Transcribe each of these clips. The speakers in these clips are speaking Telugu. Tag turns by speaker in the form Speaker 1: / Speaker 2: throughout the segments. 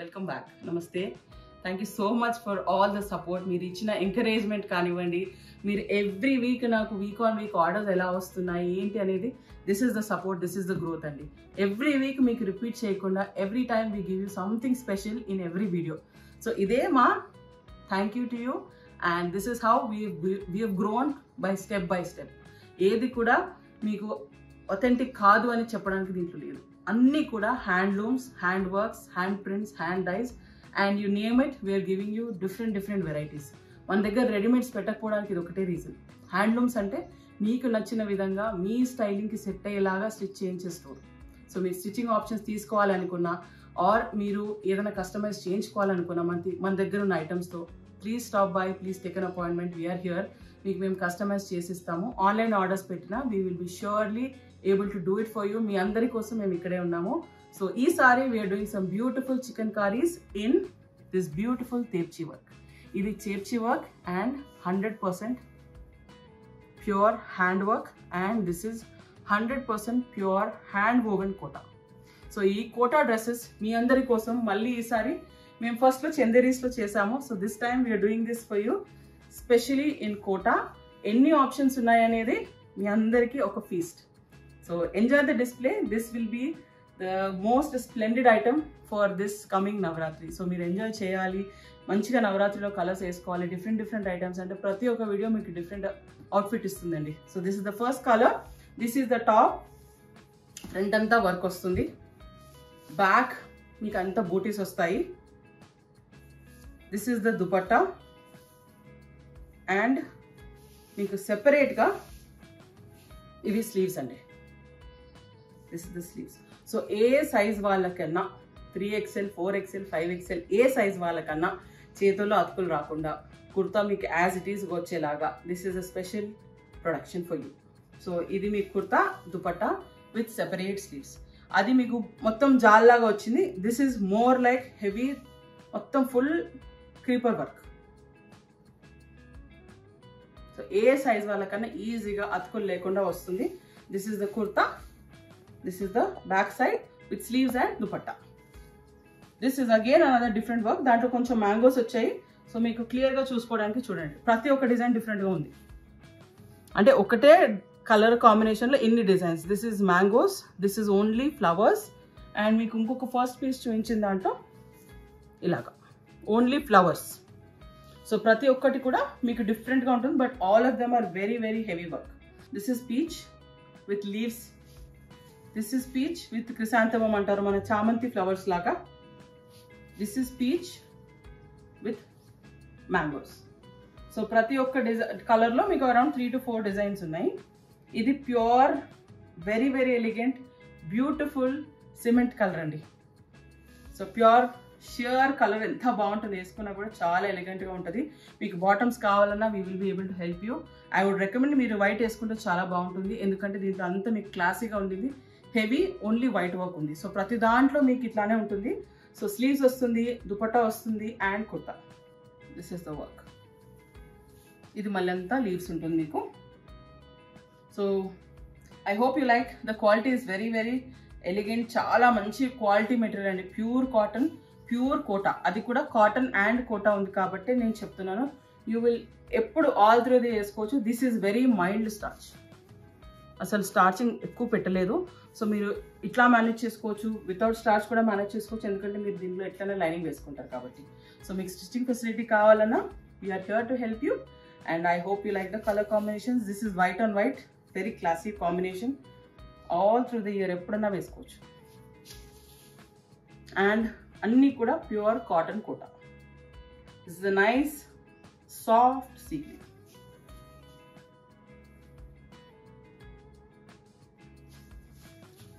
Speaker 1: Welcome back. నమస్తే. Thank you so much for all the support. మీరు ఇచ్చిన ఎంకరేజ్మెంట్ కానివ్వండి, మీరు ఎవ్రీ వీక్ నాకు వీక్ ఆన్ వీక్ ఆర్డర్స్ ఎలా వస్తున్నాయి ఏంటి అనేది, this is the support, this is the growth అండి. ఎవ్రీ వీక్ మీకు రిపీట్ చేయకుండా every time we give you something special in every video. So ఇదే మా thank you to you and this is how we have grown by step. ఏది కూడా మీకు ఒథెంటిక్ కాదు అని చెప్పడానికి దీంట్లో లేదు. అన్నీ కూడా handlooms, hand works, hand prints, hand dyes and you name it, we are giving you different varieties. మన దగ్గర రెడీమేడ్స్ పెట్టకపోవడానికి ఇది ఒకటే రీజన్. హ్యాండ్లూమ్స్ అంటే మీకు నచ్చిన విధంగా మీ స్టైలింగ్కి సెట్ అయ్యేలాగా స్టిచ్ చేయించే స్టోర్. సో మీరు స్టిచ్చింగ్ ఆప్షన్స్ తీసుకోవాలనుకున్నా ఆర్ మీరు ఏదైనా కస్టమైజ్ చేయించుకోవాలనుకున్నా మన దగ్గర ఉన్న ఐటమ్స్తో please stop by, please take an appointment, we're here. మీకు మేము కస్టమైజ్ చేసిస్తాము. ఆన్లైన్ ఆర్డర్స్ పెట్టినా we will be surely able to do it for you. మీ అందరి కోసం మేము ఇక్కడే ఉన్నాము. సో ఈసారి we're doing some beautiful chikankaris in this beautiful tepchi work. ఇది tepchi work and 100% pure hand work and this is 100% pure hand woven Kota. So ఈ కోటా డ్రెస్సెస్ మీ అందరి కోసం మళ్ళీ ఈసారి మేము ఫస్ట్లో చందేరీస్లో చేసాము. So this time we're doing this for you specially in Kota. ఎన్ని ఆప్షన్స్ ఉన్నాయనేది మీ అందరికీ ఒక feast. So enjoy the display. This will be the most splendid item for this coming Navratri. So మీరు ఎంజాయ్ చేయాలి, మంచిగా నవరాత్రిలో కలర్స్ వేసుకోవాలి, డిఫరెంట్ ఐటమ్స్ అంటే ప్రతి ఒక్క వీడియో మీకు డిఫరెంట్ అవుట్ఫిట్ ఇస్తుందండి. So this is the first colour, this is the top. Front అంతా వర్క్ వస్తుంది, బ్యాక్ మీకు అంతా బూటీస్ వస్తాయి. This is the dupatta and మీకు సెపరేట్గా ఇవి స్లీవ్స్ అండి. This is the sleeves. So ఏ సైజ్ వాళ్ళకన్నా 3XL, 4XL, 5XL ఏ సైజ్ వాళ్ళకన్నా చేతుల్లో అతుకులు రాకుండా కుర్తా మీకు యాజ్ ఇట్ ఈస్ వచ్చేలాగా this is a special production for you. So ఇది మీకు kurta dupatta with separate sleeves. అది మీకు మొత్తం జాల్లాగా వచ్చింది. This is more like heavy, మొత్తం ఫుల్ క్రీపర్ వర్క్. సో ఏ సైజ్ వాళ్ళకన్నా ఈజీగా అతుకులు లేకుండా వస్తుంది. This is the kurta, this is the back side with sleeves and dupatta. This is again another different work. దాంట్లో కొంచెం మ్యాంగోస్ వచ్చాయి. సో మీకు క్లియర్గా చూసుకోవడానికి చూడండి, ప్రతి ఒక్క డిజైన్ డిఫరెంట్గా ఉంది. అంటే ఒకటే కలర్ కాంబినేషన్లో ఎన్ని designs. This is mangoes, this is only flowers and మీకు ఇంకొక ఫస్ట్ పీస్ చూపించిన దాంట్లో ఇలాగా ఓన్లీ ఫ్లవర్స్. సో ప్రతి ఒక్కటి కూడా మీకు డిఫరెంట్గా ఉంటుంది, but all of them are very heavy work. This is peach with leaves, this is peach with chrysanthemum అంటారు మన చామంతి ఫ్లవర్స్ లాగా. This is peach with mangoes. So ప్రతి ఒక్క కలర్లో మీకు అరౌండ్ 3 to 4 డిజైన్స్ ఉన్నాయి. ఇది pure very elegant beautiful cement colour అండి. సో ప్యూర్ షియర్ కలర్ ఎంత బాగుంటుంది, వేసుకున్నా కూడా చాలా ఎలిగెంట్గా ఉంటుంది. మీకు బాటమ్స్ కావాలన్నా we will be able to help you. I would recommend మీరు వైట్ వేసుకుంటే చాలా బాగుంటుంది, ఎందుకంటే దీంట్లో అంతా మీకు క్లాసీగా ఉంటుంది. హెవీ ఓన్లీ వైట్ వర్క్ ఉంది. సో ప్రతి దాంట్లో మీకు ఇట్లానే ఉంటుంది. సో స్లీవ్స్ వస్తుంది, దుపట్టా వస్తుంది and kurta. This is the work. ఇది మళ్ళీ అంతా లీవ్స్ ఉంటుంది మీకు. So I hope you like. The quality is very elegant. చాలా మంచి క్వాలిటీ మెటీరియల్ అండి. Pure cotton, pure Kota. అది కూడా కాటన్ అండ్ కోటా ఉంది కాబట్టి నేను చెప్తున్నాను, యూ విల్ ఎప్పుడు ఆల్ త్రూ ది వేసుకోవచ్చు. This is very mild starch, అసలు స్టార్చింగ్ ఎక్కువ పెట్టలేదు. సో మీరు ఇట్లా మేనేజ్ చేసుకోవచ్చు, వితౌట్ స్టార్చ్ కూడా మేనేజ్ చేసుకోవచ్చు, ఎందుకంటే మీరు దీంట్లో ఎట్లనే లైనింగ్ వేసుకుంటారు కాబట్టి. సో మీకు స్టిచ్చింగ్ ఫెసిలిటీ కావాలన్నా we're here to help you and I hope you like the colour combinations. This is white on white, very classy combination. All through the year ఎప్పుడన్నా వేసుకోవచ్చు. అండ్ అన్నీ కూడా pure cotton Kota. This is a nice soft sequence.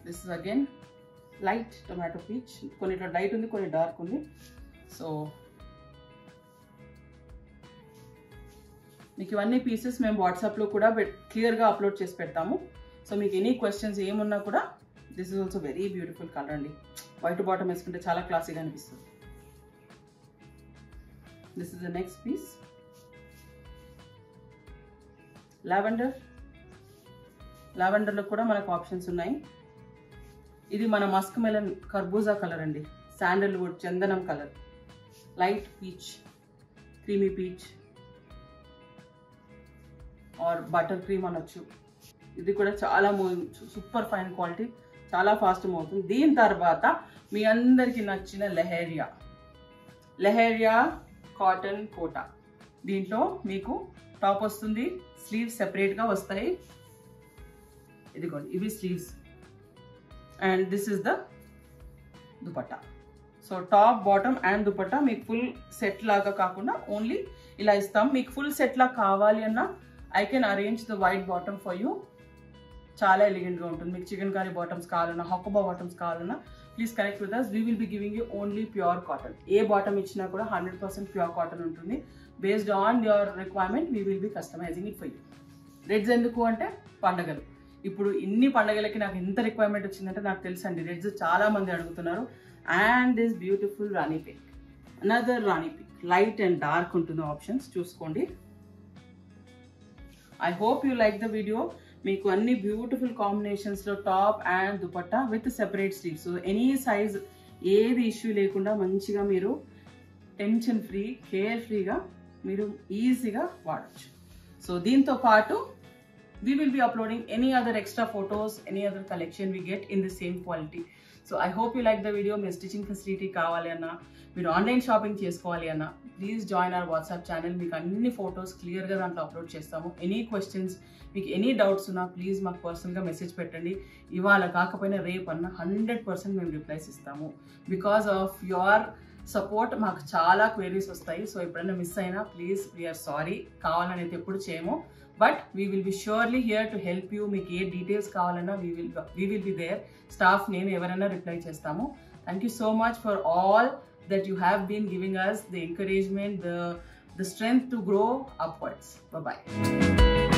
Speaker 1: This is again light tomato peach. కొన్నిట్లో లైట్ ఉంది, కొన్ని డార్క్ ఉంది. సో మీకు ఇవన్నీ పీసెస్ మేము వాట్సాప్లో కూడా క్లియర్గా అప్లోడ్ చేసి పెడతాము. సో మీకు ఎనీ క్వశ్చన్స్ ఏమున్నా కూడా this is also very beautiful colour అండి. వైట్ బాటమ్ వేసుకుంటే చాలా క్లాసీగా అనిపిస్తుంది. This is the next piece, lavender. లావెండర్లో కూడా మనకు ఆప్షన్స్ ఉన్నాయి. ఇది మన మస్క్ మెలన్ కర్బూజా కలర్ అండి. శాండల్వుడ్ చందనం colour, light peach, creamy peach or butter cream అనొచ్చు. ఇది కూడా చాలా సూపర్ ఫైన్ క్వాలిటీ, చాలా ఫాస్ట్ మూవ్ అవుతుంది. దీని తర్వాత మీ అందరికి నచ్చిన లెహేరియా కాటన్ కోటా. దీంట్లో మీకు టాప్ వస్తుంది, స్లీవ్స్ సెపరేట్గా వస్తాయి. ఇదిగోండి, ఇవి sleeves and this is the dupatta. So top bottom and dupatta మీకు ఫుల్ సెట్ లాగా కాకుండా ఓన్లీ ఇలా ఇస్తాం. మీకు ఫుల్ సెట్ లాగా కావాలి అన్నా I can arrange the white bottom for you. చాలా ఎలిగెంట్గా ఉంటుంది. మీకు చికెన్ కర్రీ బాటమ్స్ కావాలన్నా, హక్కుబా బాటమ్స్ కావాలన్నా please connect with us. We will be giving you only pure cotton. ఏ బాటమ్ ఇచ్చినా కూడా 100% ప్యూర్ కాటన్ ఉంటుంది. Based on your requirement we will be customizing it for you. Reds ఎందుకు అంటే పండగలు. ఇప్పుడు ఇన్ని పండగలకి నాకు ఎంత రిక్వైర్మెంట్ వచ్చిందంటే నాకు తెలుసండి. రెడ్స్ చాలా మంది అడుగుతున్నారు. And this beautiful rani pink, another rani pink, light and dark ఉంటుంది ఆప్షన్స్ చూసుకోండి. I hope you like the video. మీకు అన్ని బ్యూటిఫుల్ కాంబినేషన్స్లో top and dupatta with separate sleeves. So any size ఏది ఇష్యూ లేకుండా మంచిగా మీరు టెన్షన్ ఫ్రీ, కేర్ ఫ్రీగా మీరు ఈజీగా వాడచ్చు. సో దీంతో పాటు we will be uploading any other extra photos, any other collection we get in the same quality. So I hope you like the video. Me stitching facility కావాలి అన్నా, మీరు ఆన్లైన్ షాపింగ్ చేసుకోవాలి అన్నా please join our WhatsApp channel. మీకు అన్ని ఫొటోస్ క్లియర్గా దాంట్లో అప్లోడ్ చేస్తాము. ఎనీ క్వశ్చన్స్, మీకు ఎనీ డౌట్స్ ఉన్నా ప్లీజ్ మాకు పర్సనల్గా మెసేజ్ పెట్టండి. ఇవాళ కాకపోయినా రేపు అన్న 100% మేము రిప్లైస్ ఇస్తాము. బికాస్ ఆఫ్ యువర్ సపోర్ట్ మాకు చాలా క్వైరీస్ వస్తాయి. సో ఎప్పుడైనా మిస్ అయినా ప్లీజ్ వీఆర్ సారీ. కావాలని అయితే ఎప్పుడు చేయము, but we will be surely here to help you. మీకు ఏ డీటెయిల్స్ కావాలన్నా we will be there. Staff నేను ఎవరైనా రిప్లై చేస్తాము. Thank you so much for all that you have been giving us the encouragement, the strength to grow upwards. Bye bye.